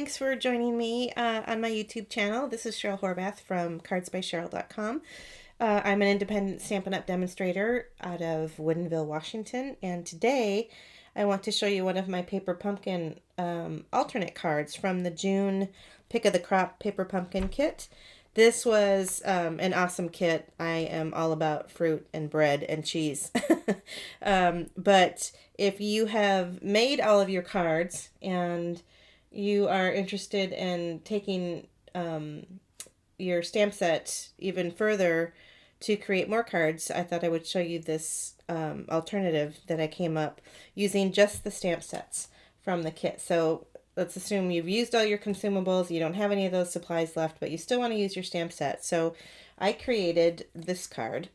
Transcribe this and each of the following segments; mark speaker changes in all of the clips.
Speaker 1: thanks for joining me on my YouTube channel. This is Cheryl Horvath from cardsbycheryl.com. I'm an independent Stampin' Up! Demonstrator out of Woodinville, Washington, and today I want to show you one of my paper pumpkin alternate cards from the June Pick of the Crop Paper Pumpkin Kit. This was an awesome kit. I am all about fruit and bread and cheese. But if you have made all of your cards and you are interested in taking your stamp set even further to create more cards, I thought I would show you this alternative that I came up using just the stamp sets from the kit. So let's assume you've used all your consumables, you don't have any of those supplies left, but you still want to use your stamp set. So I created this card,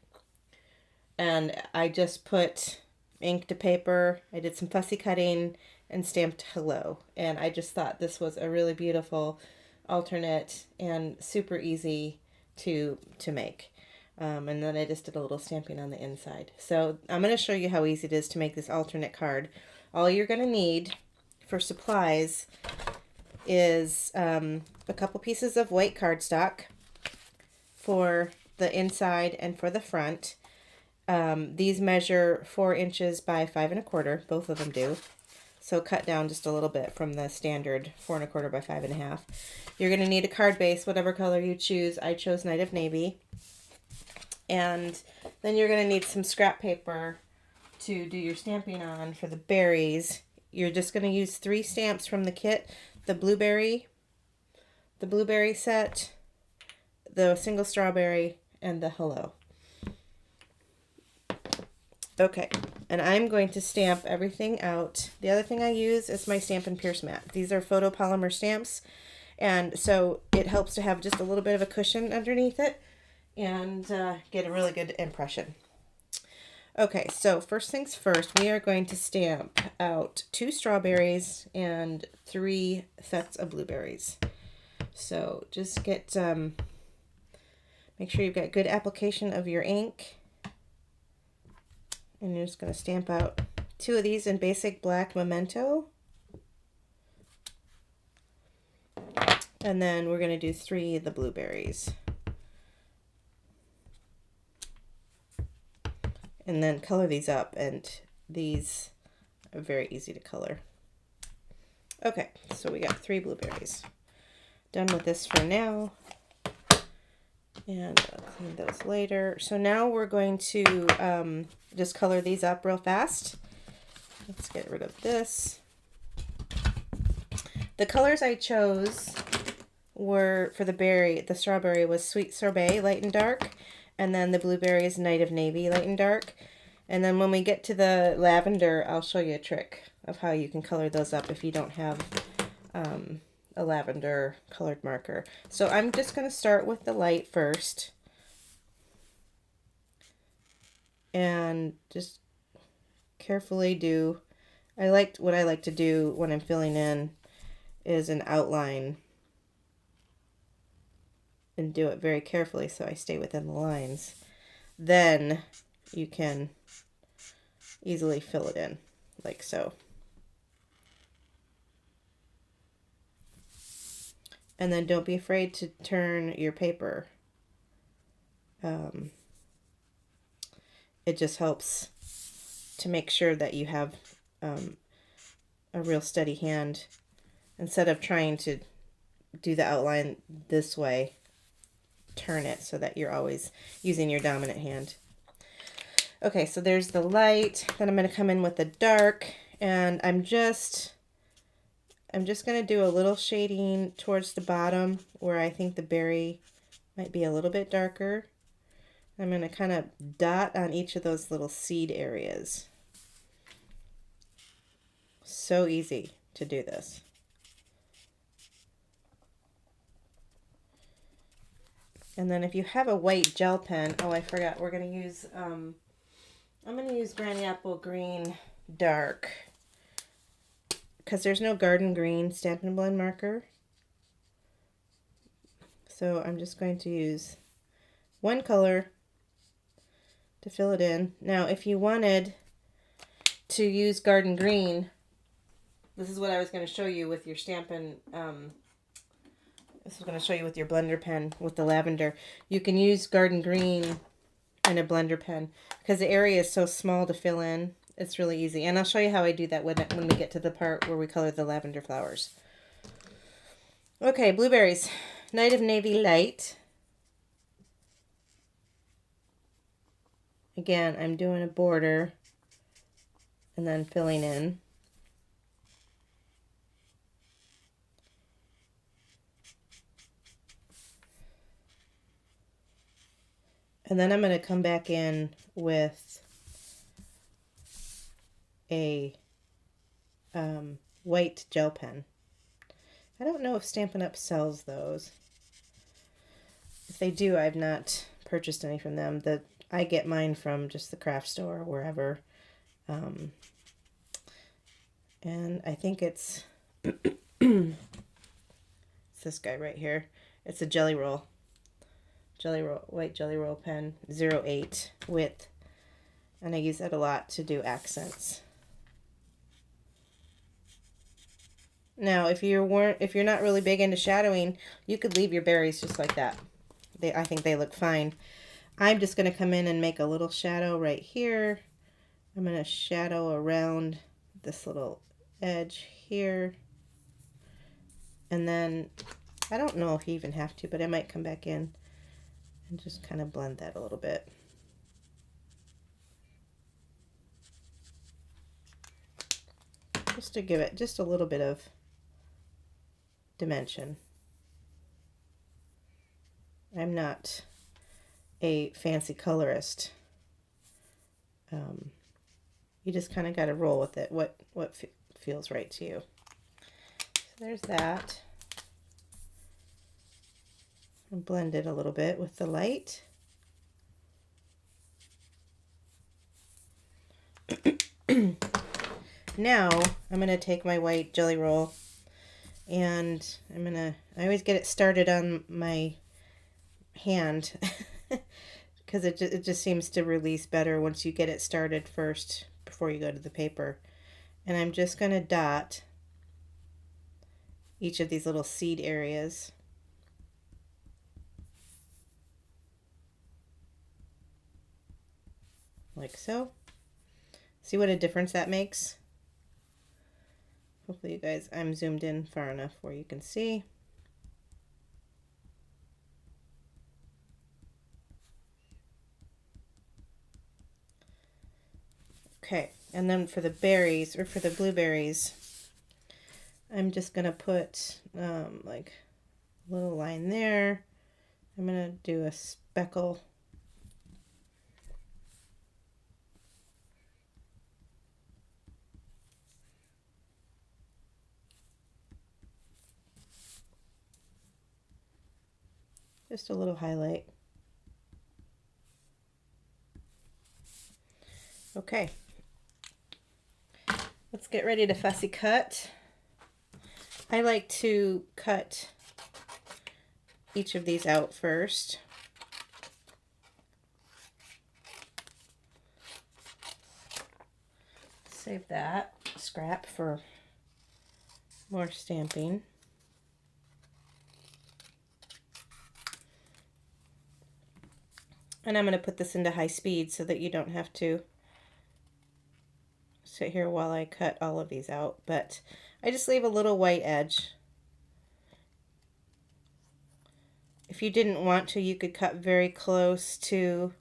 Speaker 1: and I just put ink to paper, I did some fussy cutting, and stamped hello. And I just thought this was a really beautiful alternate and super easy to make. And then I just did a little stamping on the inside. So I'm going to show you how easy it is to make this alternate card. All you're going to need for supplies is a couple pieces of white cardstock for the inside and for the front. These measure 4 inches by 5 1/4. Both of them do. So cut down just a little bit from the standard 4 1/4 by 5 1/2. You're going to need a card base, whatever color you choose. I chose Night of Navy. And then you're going to need some scrap paper to do your stamping on for the berries. You're just going to use 3 stamps from the kit: the blueberry set, the single strawberry, and the hello. Okay, and I'm going to stamp everything out. The other thing I use is my Stampin' Pierce mat. These are photopolymer stamps, and so it helps to have just a little bit of a cushion underneath it and get a really good impression. Okay, so first things first, we are going to stamp out 2 strawberries and 3 sets of blueberries. So just get, make sure you've got good application of your ink. And you're just going to stamp out 2 of these in basic black memento. And then we're going to do 3 of the blueberries. And then color these up, and these are very easy to color. Okay, so we got 3 blueberries. Done with this for now. And I'll clean those later. So now we're going to just color these up real fast. Let's get rid of this. The colors I chose were, for the strawberry was Sweet Sorbet, light and dark. And then the blueberry is Night of Navy, light and dark. And then when we get to the lavender, I'll show you a trick of how you can color those up if you don't have a lavender colored marker. So I'm just going to start with the light first. And just carefully do, what I like to do when I'm filling in is an outline. And do it very carefully so I stay within the lines. Then you can easily fill it in, like so. And then don't be afraid to turn your paper. It just helps to make sure that you have a real steady hand instead of trying to do the outline this way. Turn it so that you're always using your dominant hand. Okay, so there's the light. Then I'm going to come in with the dark, and I'm just going to do a little shading towards the bottom where I think the berry might be a little bit darker. I'm going to kind of dot on each of those little seed areas. So easy to do this. And then if you have a white gel pen, oh, I forgot, we're going to use, I'm going to use Granny Apple Green Dark, because there's no Garden Green Stampin' Blend marker. So I'm just going to use one color to fill it in. Now, if you wanted to use Garden Green this is what I was going to show you with your Stampin', this is going to show you with your blender pen with the lavender. You can use garden green in a blender pen because the area is so small to fill in. It's really easy. And I'll show you how I do that when we get to the part where we color the lavender flowers. Okay, blueberries. Night of Navy Light. Again, I'm doing a border and then filling in. And then I'm going to come back in with a white gel pen. I don't know if Stampin' Up! Sells those. If they do, I've not purchased any from them. I get mine from just the craft store or wherever. And I think it's, it's this guy right here. It's a jelly roll. White jelly roll pen, 08 width. And I use that a lot to do accents. Now, if you're not really big into shadowing, you could leave your berries just like that. I think they look fine. I'm just going to come in and make a little shadow right here. I'm going to shadow around this little edge here. And then, I don't know if you even have to, but I might come back in and just kind of blend that a little bit. Just to give it just a little bit of dimension. I'm not a fancy colorist. You just kind of got to roll with it. What feels right to you. So there's that. And blend it a little bit with the light. Now I'm going to take my white jelly roll and I always get it started on my hand because it just seems to release better once you get it started first before you go to the paper. And I'm just going to dot each of these little seed areas. Like so. See what a difference that makes? Hopefully you guys, I'm zoomed in far enough where you can see. Okay, and then for the berries, or for the blueberries, I'm just going to put like a little line there. I'm going to do a speckle. Just a little highlight. Okay. Let's get ready to fussy cut. I like to cut each of these out first. Save that scrap for more stamping. And I'm going to put this into high speed so that you don't have to sit here while I cut all of these out. But I just leave a little white edge. If you didn't want to, you could cut very close to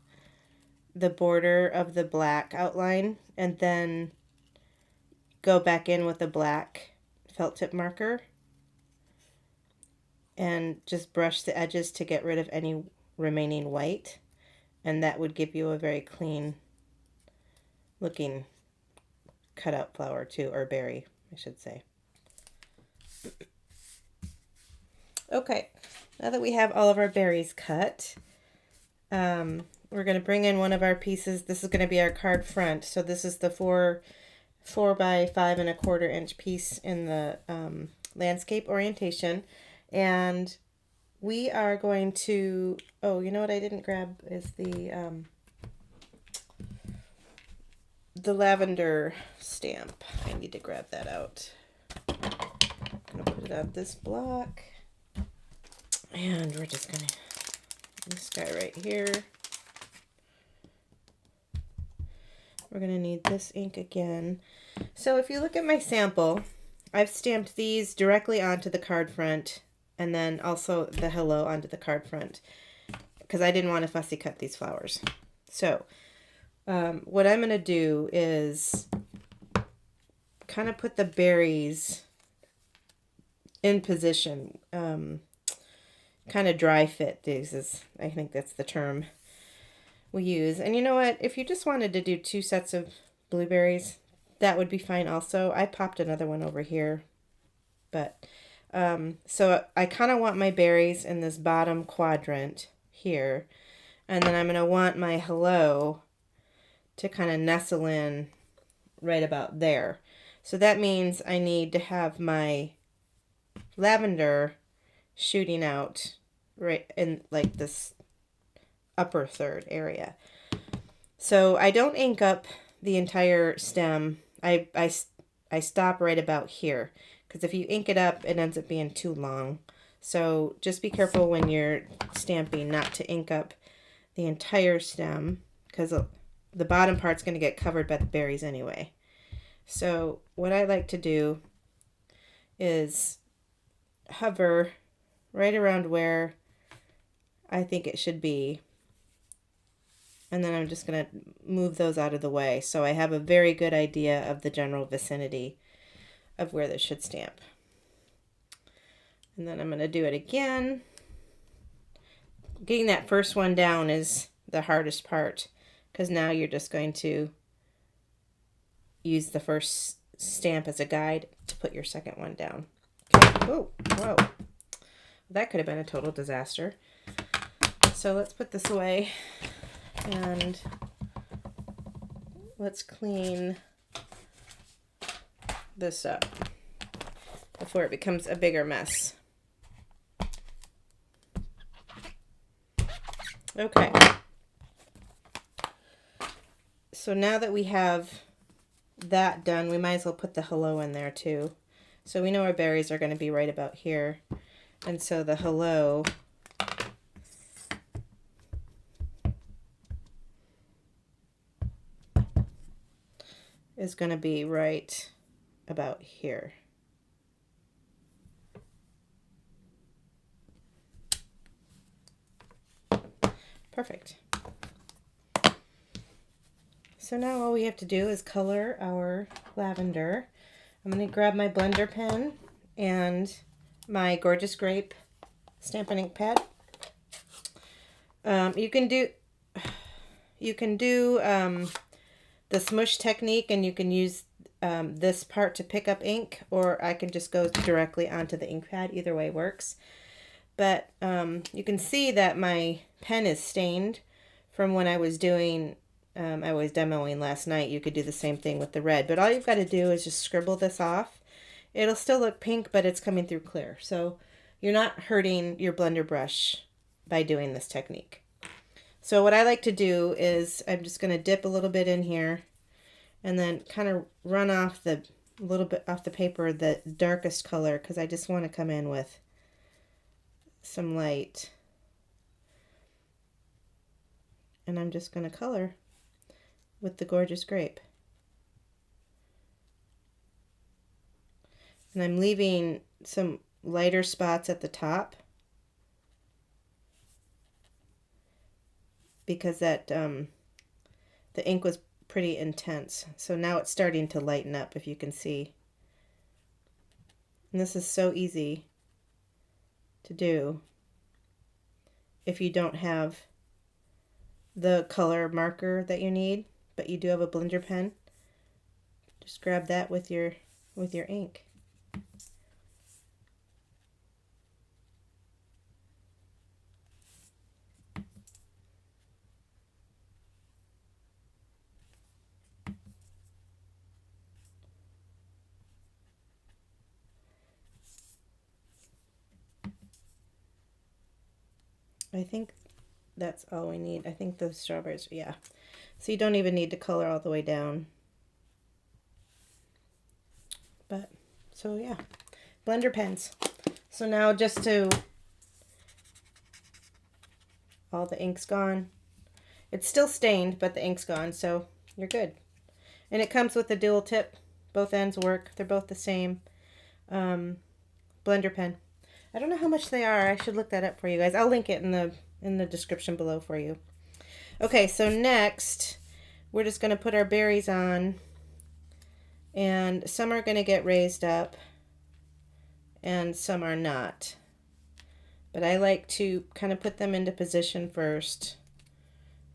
Speaker 1: the border of the black outline and then go back in with a black felt tip marker and just brush the edges to get rid of any remaining white. And that would give you a very clean looking cutout flower too, or berry, I should say. Okay, now that we have all of our berries cut, we're going to bring in one of our pieces. This is going to be our card front. So this is the 4 by 5¼ inch piece in the landscape orientation. And we are going to, oh, you know what I didn't grab is the lavender stamp. I need to grab that out. set up this block. And we're just gonna, this guy right here. We're gonna need this ink again. So if you look at my sample, I've stamped these directly onto the card front and then also the hello onto the card front because I didn't want to fussy cut these flowers. So what I'm gonna do is kind of put the berries in position, kind of dry fit these is, I think that's the term we use. And you know what, if you just wanted to do 2 sets of blueberries, that would be fine also. I popped another one over here, but so I kind of want my berries in this bottom quadrant here, and then I'm going to want my hello to kind of nestle in right about there. So that means I need to have my lavender shooting out right in like this upper third area. So I don't ink up the entire stem. I stop right about here because if you ink it up, it ends up being too long. So just be careful when you're stamping not to ink up the entire stem because the bottom part's going to get covered by the berries anyway. So what I like to do is hover right around where I think it should be. And then I'm just going to move those out of the way so I have a very good idea of the general vicinity of where this should stamp. And then I'm going to do it again. Getting that first one down is the hardest part because now you're just going to use the first stamp as a guide to put your second one down. Okay. Oh, whoa. That could have been a total disaster. So let's put this away. And let's clean this up before it becomes a bigger mess. Okay. So now that we have that done, we might as well put the hello in there too. So we know our berries are going to be right about here. And so the hello is going to be right about here. Perfect. So now all we have to do is color our lavender. I'm going to grab my blender pen and my Gorgeous Grape Stampin' Ink pad. You can do the smush technique, and you can use this part to pick up ink, or I can just go directly onto the ink pad. Either way works. But you can see that my pen is stained from when I was doing, I was demoing last night. You could do the same thing with the red, but all you've got to do is just scribble this off. It'll still look pink, but it's coming through clear. So you're not hurting your blender brush by doing this technique. So what I like to do is I'm just going to dip a little bit in here and then kind of run off the little bit off the paper the darkest color because I just want to come in with some light. And I'm just going to color with the Gorgeous Grape. And I'm leaving some lighter spots at the top because that the ink was pretty intense. So now it's starting to lighten up, if you can see. And this is so easy to do if you don't have the color marker that you need, but you do have a blender pen. Just grab that with your ink. I think that's all we need. I think those strawberries, yeah. So you don't even need to color all the way down. But, so yeah. blender pens. So now just to, all the ink's gone. It's still stained, but the ink's gone, so you're good. And it comes with a dual tip. Both ends work. They're both the same. Blender pen. I don't know how much they are. I should look that up for you guys. I'll link it in the description below for you. Okay, so next we're just going to put our berries on, and some are going to get raised up and some are not. But I like to kind of put them into position first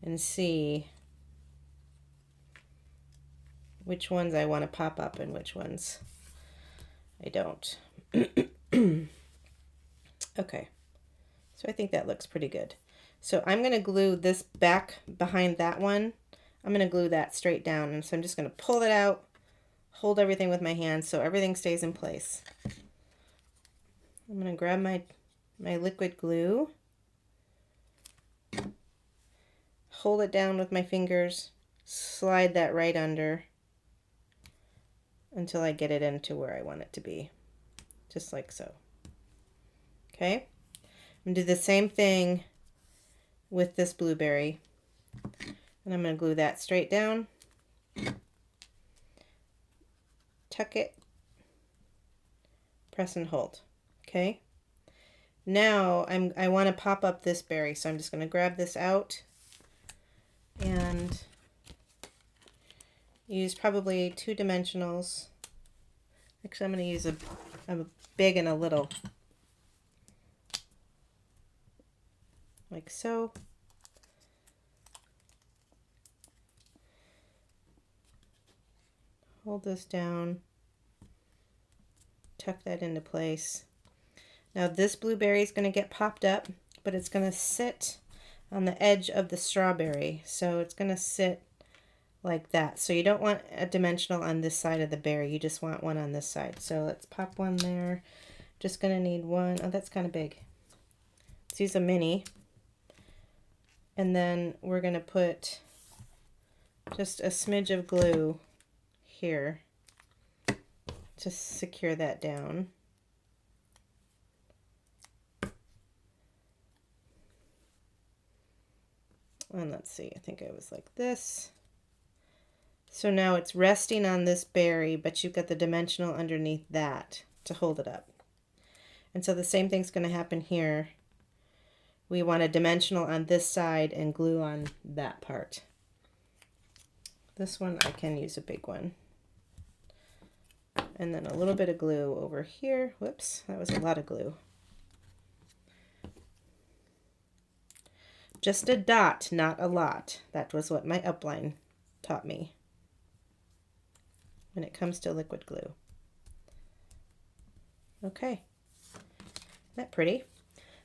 Speaker 1: and see which ones I want to pop up and which ones I don't. Okay, so I think that looks pretty good. So I'm going to glue this back behind that one. I'm going to glue that straight down, and so I'm just going to pull it out, hold everything with my hands so everything stays in place. I'm going to grab my liquid glue, hold it down with my fingers, slide that right under until I get it into where I want it to be, just like so. Okay, I'm going to do the same thing with this blueberry, and I'm going to glue that straight down, tuck it, press and hold. Okay, now I want to pop up this berry, so I'm just going to grab this out and use probably 2 dimensionals. Actually, I'm going to use a big and a little, like so. Hold this down, tuck that into place. Now this blueberry is going to get popped up, but it's going to sit on the edge of the strawberry. So it's going to sit like that. So you don't want a dimensional on this side of the berry. You just want one on this side. So let's pop one there. Just going to need one. Oh, that's kind of big. Let's use a mini. And then we're going to put just a smidge of glue here to secure that down. And let's see, I think I was like this. So now it's resting on this berry, but you've got the dimensional underneath that to hold it up. And so the same thing's going to happen here. We want a dimensional on this side and glue on that part. This one I can use a big one. And then a little bit of glue over here. Whoops, that was a lot of glue. Just a dot, not a lot. That was what my upline taught me when it comes to liquid glue. Okay, isn't that pretty?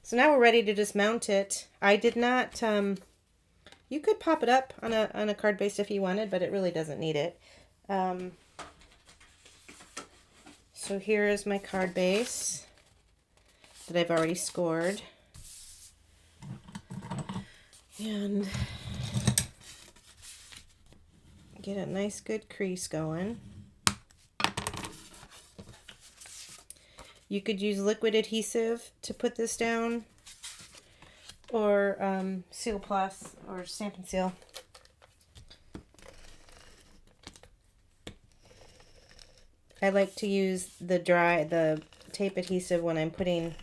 Speaker 1: So now we're ready to just mount it. I did not, you could pop it up on a card base if you wanted, but it really doesn't need it. So here is my card base that I've already scored. And get a nice good crease going. You could use liquid adhesive to put this down, or Seal Plus or Stampin' Seal. I like to use the tape adhesive when I'm putting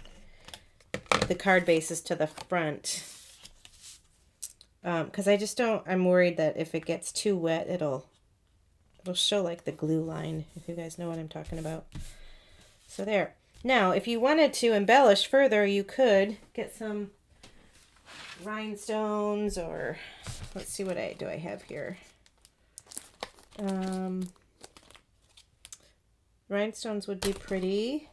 Speaker 1: the card bases to the front. Because I'm worried that if it gets too wet, it'll show like the glue line, if you guys know what I'm talking about. So there. Now, if you wanted to embellish further, you could get some rhinestones, or let's see, what do I have here? Rhinestones would be pretty.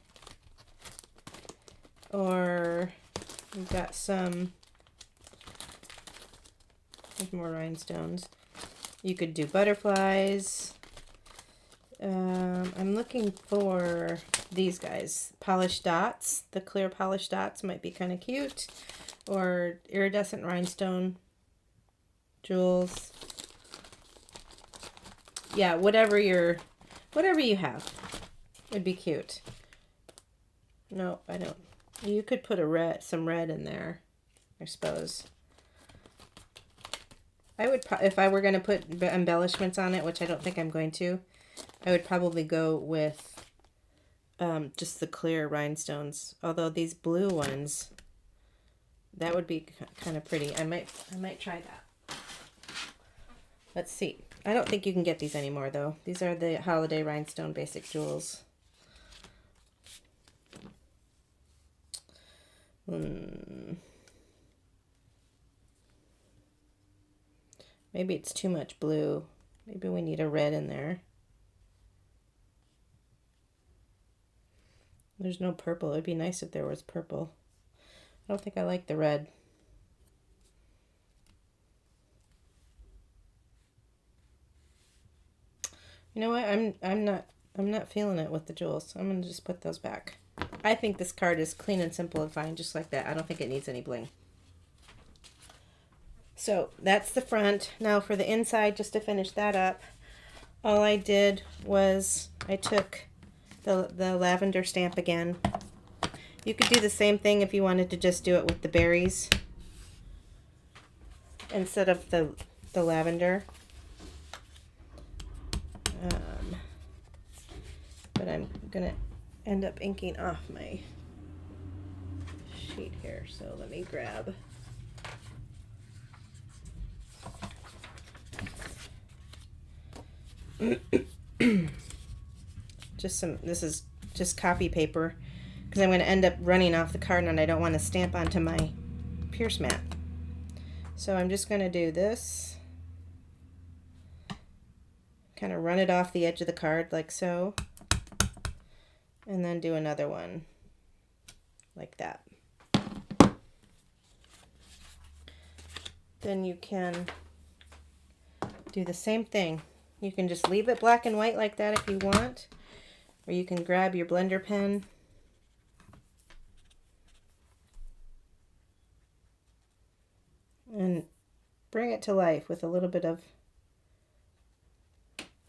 Speaker 1: Or we've got some, there's more rhinestones. You could do butterflies. I'm looking for these guys. Polished dots. The clear polished dots might be kind of cute. Or iridescent rhinestone jewels. Yeah, whatever you have would be cute. No, I don't. You could put some red in there, I suppose. I would, if I were going to put embellishments on it, which I don't think I'm going to, I would probably go with just the clear rhinestones. Although these blue ones, that would be kind of pretty. I might try that. Let's see. I don't think you can get these anymore, though. These are the Holiday Rhinestone Basic Jewels. Maybe it's too much blue. Maybe we need a red in there. There's no purple. It'd be nice if there was purple. I don't think I like the red. You know what? I'm not feeling it with the jewels. I'm gonna just put those back. I think this card is clean and simple and fine, just like that. I don't think it needs any bling. So that's the front. Now for the inside, just to finish that up, all I did was I took the lavender stamp again. You could do the same thing if you wanted to just do it with the berries instead of the lavender. But I'm gonna end up inking off my sheet here, so let me grab this is just copy paper because I'm going to end up running off the card and I don't want to stamp onto my pierce mat. So I'm just going to do this, kind of run it off the edge of the card like so, and then do another one like that. Then you can do the same thing. You can just leave it black and white like that if you want, or you can grab your blender pen and bring it to life with a little bit of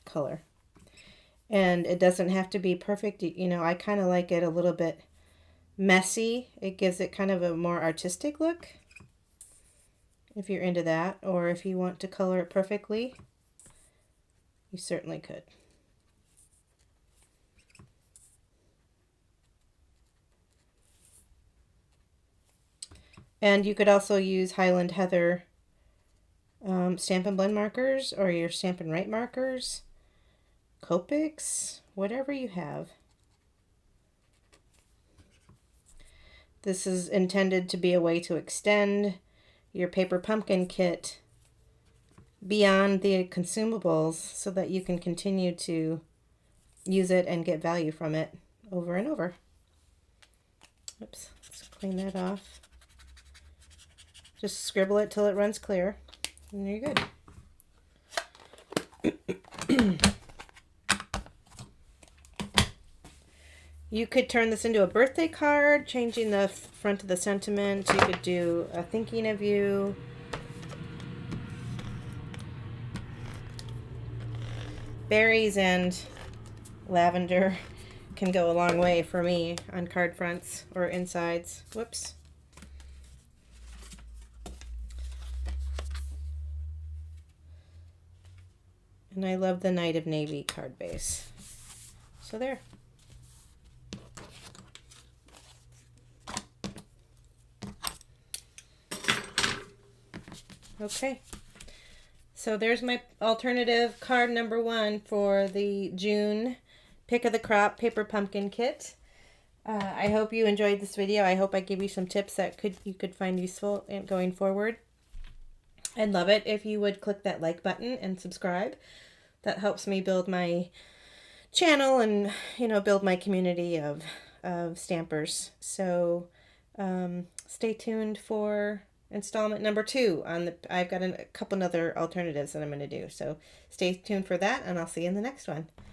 Speaker 1: color. And it doesn't have to be perfect. You know, I kind of like it a little bit messy. It gives it kind of a more artistic look, if you're into that, or if you want to color it perfectly, you certainly could. And you could also use Highland Heather Stampin' Blend markers, or your Stampin' Write markers, Copics, whatever you have. This is intended to be a way to extend your paper pumpkin kit beyond the consumables so that you can continue to use it and get value from it over and over. Oops, let's clean that off. Just scribble it till it runs clear, and you're good. You could turn this into a birthday card, changing the front of the sentiment. You could do a thinking of you. Berries and lavender can go a long way for me on card fronts or insides. Whoops. And I love the Night of Navy card base. So there. Okay. So there's my alternative card number 1 for the June Pick of the Crop Paper Pumpkin Kit. I hope you enjoyed this video. I hope I gave you some tips that you could find useful in going forward. I'd love it if you would click that like button and subscribe. That helps me build my channel and, you know, build my community of stampers. So stay tuned for installment number 2 on I've got a couple other alternatives that I'm going to do. So stay tuned for that, and I'll see you in the next one.